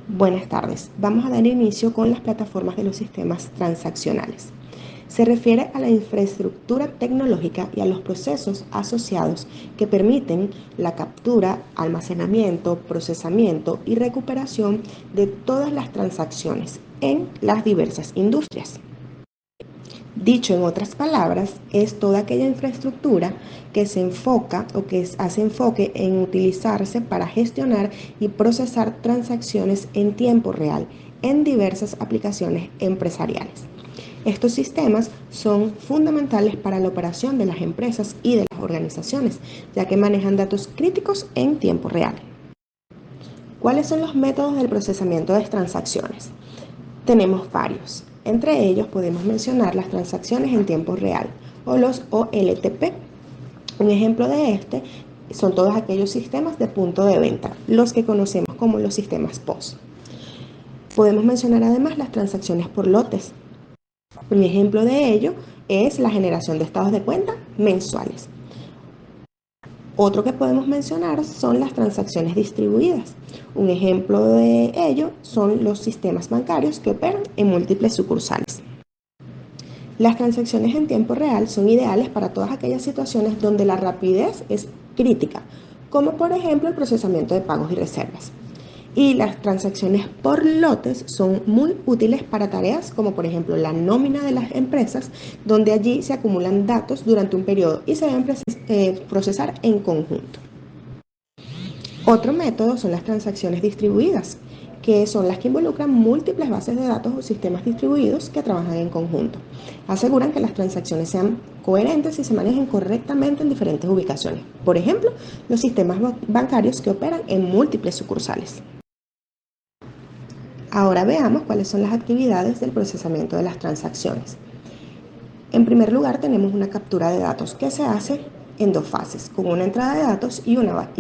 Buenas tardes. Vamos a dar inicio con las plataformas de los sistemas transaccionales. Se refiere a la infraestructura tecnológica y a los procesos asociados que permiten la captura, almacenamiento, procesamiento y recuperación de todas las transacciones en las diversas industrias. Dicho en otras palabras, es toda aquella infraestructura que se enfoca o que hace enfoque en utilizarse para gestionar y procesar transacciones en tiempo real en diversas aplicaciones empresariales. Estos sistemas son fundamentales para la operación de las empresas y de las organizaciones, ya que manejan datos críticos en tiempo real. ¿Cuáles son los métodos del procesamiento de transacciones? Tenemos varios. Entre ellos podemos mencionar las transacciones en tiempo real o los OLTP. Un ejemplo de este son todos aquellos sistemas de punto de venta, los que conocemos como los sistemas POS. Podemos mencionar además las transacciones por lotes. Un ejemplo de ello es la generación de estados de cuenta mensuales. Otro que podemos mencionar son las transacciones distribuidas. Un ejemplo de ello son los sistemas bancarios que operan en múltiples sucursales. Las transacciones en tiempo real son ideales para todas aquellas situaciones donde la rapidez es crítica, como por ejemplo el procesamiento de pagos y reservas. Y las transacciones por lotes son muy útiles para tareas como por ejemplo la nómina de las empresas, donde allí se acumulan datos durante un periodo y se deben procesar en conjunto. Otro método son las transacciones distribuidas, que son las que involucran múltiples bases de datos o sistemas distribuidos que trabajan en conjunto. Aseguran que las transacciones sean coherentes y se manejen correctamente en diferentes ubicaciones. Por ejemplo, los sistemas bancarios que operan en múltiples sucursales. Ahora veamos cuáles son las actividades del procesamiento de las transacciones. En primer lugar, tenemos una captura de datos que se hace en dos fases, con una entrada de datos y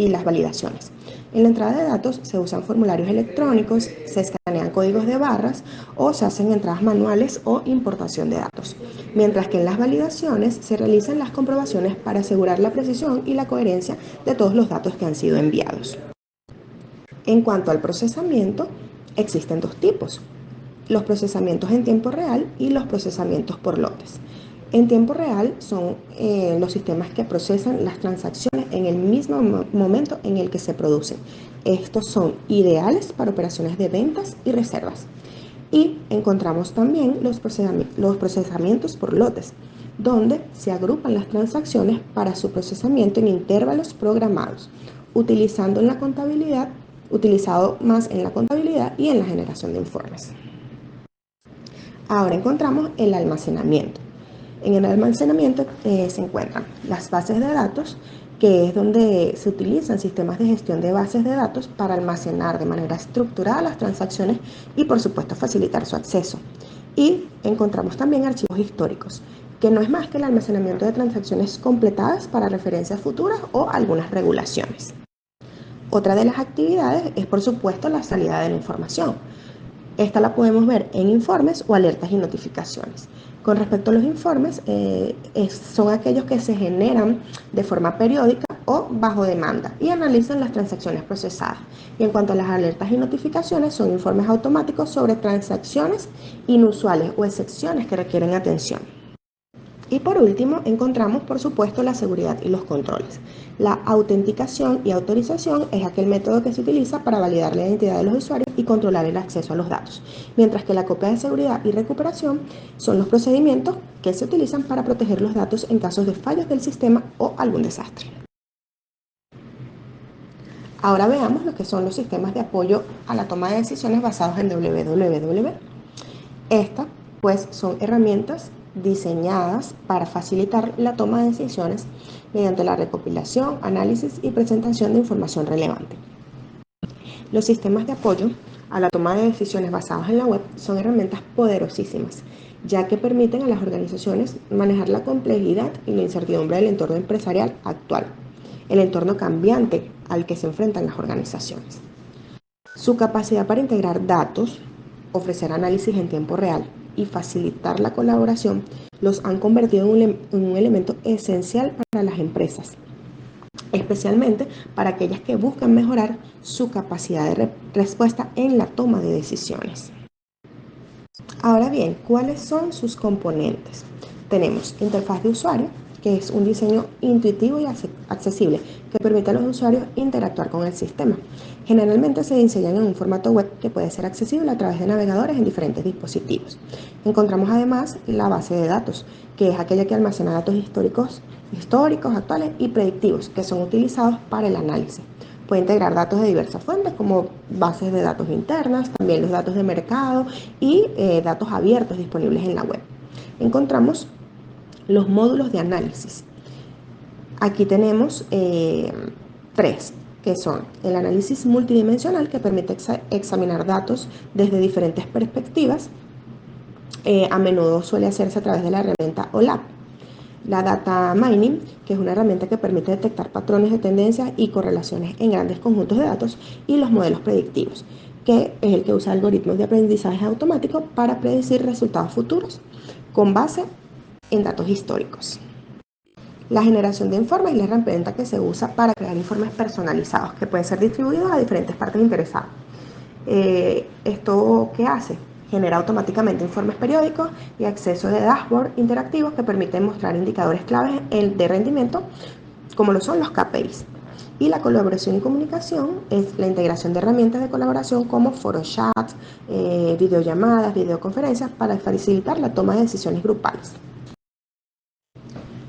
las validaciones. En la entrada de datos se usan formularios electrónicos, se escanean códigos de barras o se hacen entradas manuales o importación de datos, mientras que en las validaciones se realizan las comprobaciones para asegurar la precisión y la coherencia de todos los datos que han sido enviados. En cuanto al procesamiento, existen dos tipos: los procesamientos en tiempo real y los procesamientos por lotes. En tiempo real son los sistemas que procesan las transacciones en el mismo momento en el que se producen. Estos son ideales para operaciones de ventas y reservas. Y encontramos también los procesamientos por lotes, donde se agrupan las transacciones para su procesamiento en intervalos programados, utilizado más en la contabilidad y en la generación de informes. Ahora encontramos el almacenamiento. En el almacenamiento se encuentran las bases de datos, que es donde se utilizan sistemas de gestión de bases de datos para almacenar de manera estructurada las transacciones y por supuesto facilitar su acceso. Y encontramos también archivos históricos, que no es más que el almacenamiento de transacciones completadas para referencias futuras o algunas regulaciones. Otra de las actividades es por supuesto la salida de la información. Esta la podemos ver en informes o alertas y notificaciones. Con respecto a los informes, son aquellos que se generan de forma periódica o bajo demanda y analizan las transacciones procesadas. Y en cuanto a las alertas y notificaciones, son informes automáticos sobre transacciones inusuales o excepciones que requieren atención. Y por último, encontramos, por supuesto, la seguridad y los controles. La autenticación y autorización es aquel método que se utiliza para validar la identidad de los usuarios y controlar el acceso a los datos, mientras que la copia de seguridad y recuperación son los procedimientos que se utilizan para proteger los datos en casos de fallos del sistema o algún desastre. Ahora veamos lo que son los sistemas de apoyo a la toma de decisiones basados en WWW. Estas, pues, son herramientas diseñadas para facilitar la toma de decisiones mediante la recopilación, análisis y presentación de información relevante. Los sistemas de apoyo a la toma de decisiones basados en la web son herramientas poderosísimas, ya que permiten a las organizaciones manejar la complejidad y la incertidumbre del entorno empresarial actual, el entorno cambiante al que se enfrentan las organizaciones. Su capacidad para integrar datos, ofrecer análisis en tiempo real y facilitar la colaboración los han convertido en un elemento esencial para las empresas. especialmente para aquellas que buscan mejorar su capacidad de respuesta en la toma de decisiones. Ahora bien, ¿cuáles son sus componentes? Tenemos interfaz de usuario, que es un diseño intuitivo y accesible que permite a los usuarios interactuar con el sistema. Generalmente se diseñan en un formato web que puede ser accesible a través de navegadores en diferentes dispositivos. Encontramos además la base de datos, que es aquella que almacena datos históricos, actuales y predictivos, que son utilizados para el análisis. Puede integrar datos de diversas fuentes como bases de datos internas, también los datos de mercado y datos abiertos disponibles en la web. Encontramos los módulos de análisis. Aquí tenemos tres, que son el análisis multidimensional, que permite examinar datos desde diferentes perspectivas. A menudo suele hacerse a través de la herramienta OLAP. La data mining, que es una herramienta que permite detectar patrones de tendencias y correlaciones en grandes conjuntos de datos, y los modelos predictivos, que es el que usa algoritmos de aprendizaje automático para predecir resultados futuros con base en datos históricos. La generación de informes es la herramienta que se usa para crear informes personalizados que pueden ser distribuidos a diferentes partes interesadas. ¿Esto qué hace? Genera automáticamente informes periódicos y acceso de dashboards interactivos que permiten mostrar indicadores claves de rendimiento, como lo son los KPIs. Y la colaboración y comunicación es la integración de herramientas de colaboración como foros chat, videollamadas, videoconferencias para facilitar la toma de decisiones grupales.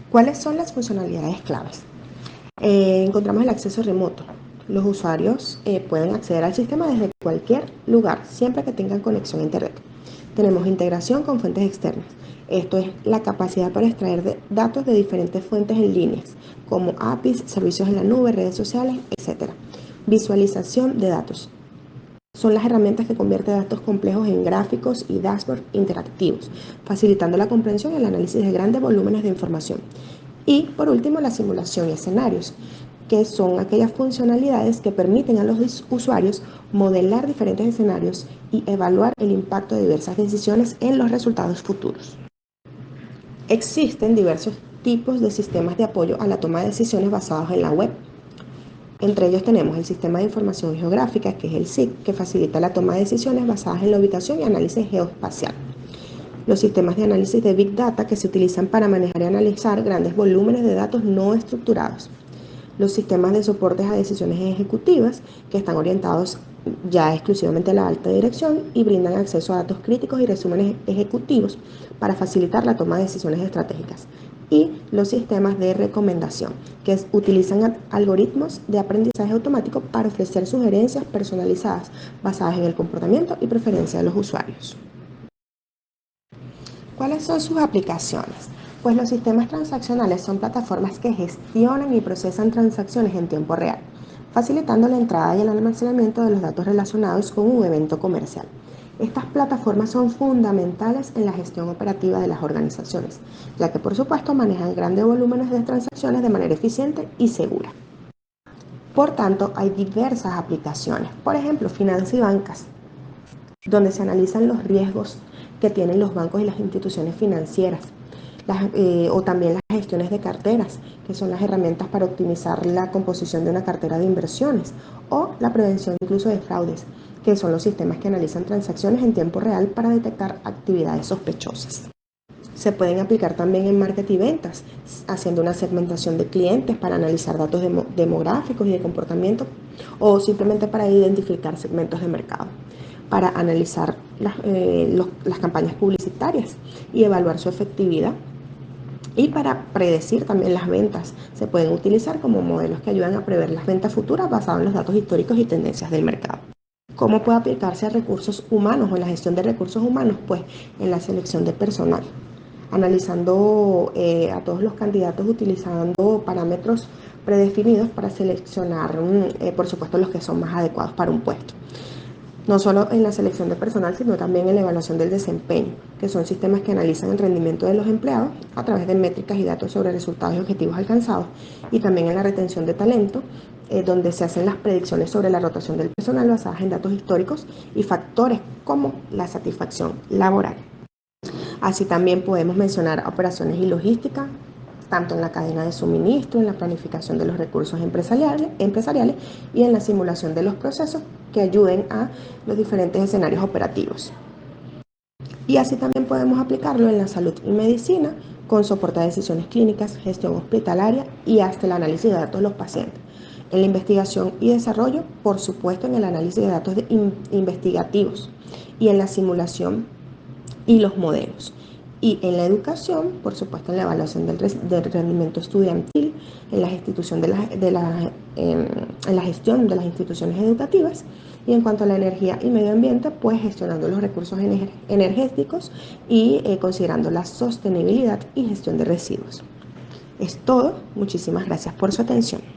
¿Cuáles son las funcionalidades claves? Encontramos el acceso remoto. Los usuarios pueden acceder al sistema desde cualquier lugar, siempre que tengan conexión a Internet. Tenemos integración con fuentes externas. Esto es la capacidad para extraer datos de diferentes fuentes en líneas, como APIs, servicios en la nube, redes sociales, etc. Visualización de datos. Son las herramientas que convierten datos complejos en gráficos y dashboards interactivos, facilitando la comprensión y el análisis de grandes volúmenes de información. Y por último, la simulación y escenarios, que son aquellas funcionalidades que permiten a los usuarios modelar diferentes escenarios y evaluar el impacto de diversas decisiones en los resultados futuros. Existen diversos tipos de sistemas de apoyo a la toma de decisiones basados en la web. Entre ellos tenemos el Sistema de Información Geográfica, que es el SIG, que facilita la toma de decisiones basadas en la ubicación y análisis geoespacial. Los sistemas de análisis de Big Data, que se utilizan para manejar y analizar grandes volúmenes de datos no estructurados. Los sistemas de soportes a decisiones ejecutivas, que están orientados ya exclusivamente a la alta dirección y brindan acceso a datos críticos y resúmenes ejecutivos para facilitar la toma de decisiones estratégicas. Y los sistemas de recomendación, que utilizan algoritmos de aprendizaje automático para ofrecer sugerencias personalizadas basadas en el comportamiento y preferencia de los usuarios. ¿Cuáles son sus aplicaciones? Pues los sistemas transaccionales son plataformas que gestionan y procesan transacciones en tiempo real, facilitando la entrada y el almacenamiento de los datos relacionados con un evento comercial. Estas plataformas son fundamentales en la gestión operativa de las organizaciones, ya que por supuesto manejan grandes volúmenes de transacciones de manera eficiente y segura. Por tanto, hay diversas aplicaciones, por ejemplo, finanzas y bancas, donde se analizan los riesgos que tienen los bancos y las instituciones financieras, o también las gestiones de carteras, que son las herramientas para optimizar la composición de una cartera de inversiones, o la prevención incluso de fraudes, que son los sistemas que analizan transacciones en tiempo real para detectar actividades sospechosas. Se pueden aplicar también en marketing y ventas, haciendo una segmentación de clientes para analizar datos demográficos y de comportamiento, o simplemente para identificar segmentos de mercado, para analizar las campañas publicitarias y evaluar su efectividad. Y para predecir también las ventas, se pueden utilizar como modelos que ayudan a prever las ventas futuras basados en los datos históricos y tendencias del mercado. ¿Cómo puede aplicarse a recursos humanos o en la gestión de recursos humanos? Pues en la selección de personal, analizando a todos los candidatos utilizando parámetros predefinidos para seleccionar, por supuesto, los que son más adecuados para un puesto. No solo en la selección de personal, sino también en la evaluación del desempeño, que son sistemas que analizan el rendimiento de los empleados a través de métricas y datos sobre resultados y objetivos alcanzados, y también en la retención de talento, donde se hacen las predicciones sobre la rotación del personal basadas en datos históricos y factores como la satisfacción laboral. Así también podemos mencionar operaciones y logística, tanto en la cadena de suministro, en la planificación de los recursos empresariales y en la simulación de los procesos que ayuden a los diferentes escenarios operativos. Y así también podemos aplicarlo en la salud y medicina, con soporte de decisiones clínicas, gestión hospitalaria y hasta el análisis de datos de los pacientes. En la investigación y desarrollo, por supuesto, en el análisis de datos investigativos y en la simulación y los modelos. Y en la educación, por supuesto, en la evaluación del rendimiento estudiantil, en la en la gestión de las instituciones educativas. Y en cuanto a la energía y medio ambiente, pues gestionando los recursos energéticos y considerando la sostenibilidad y gestión de residuos. Es todo. Muchísimas gracias por su atención.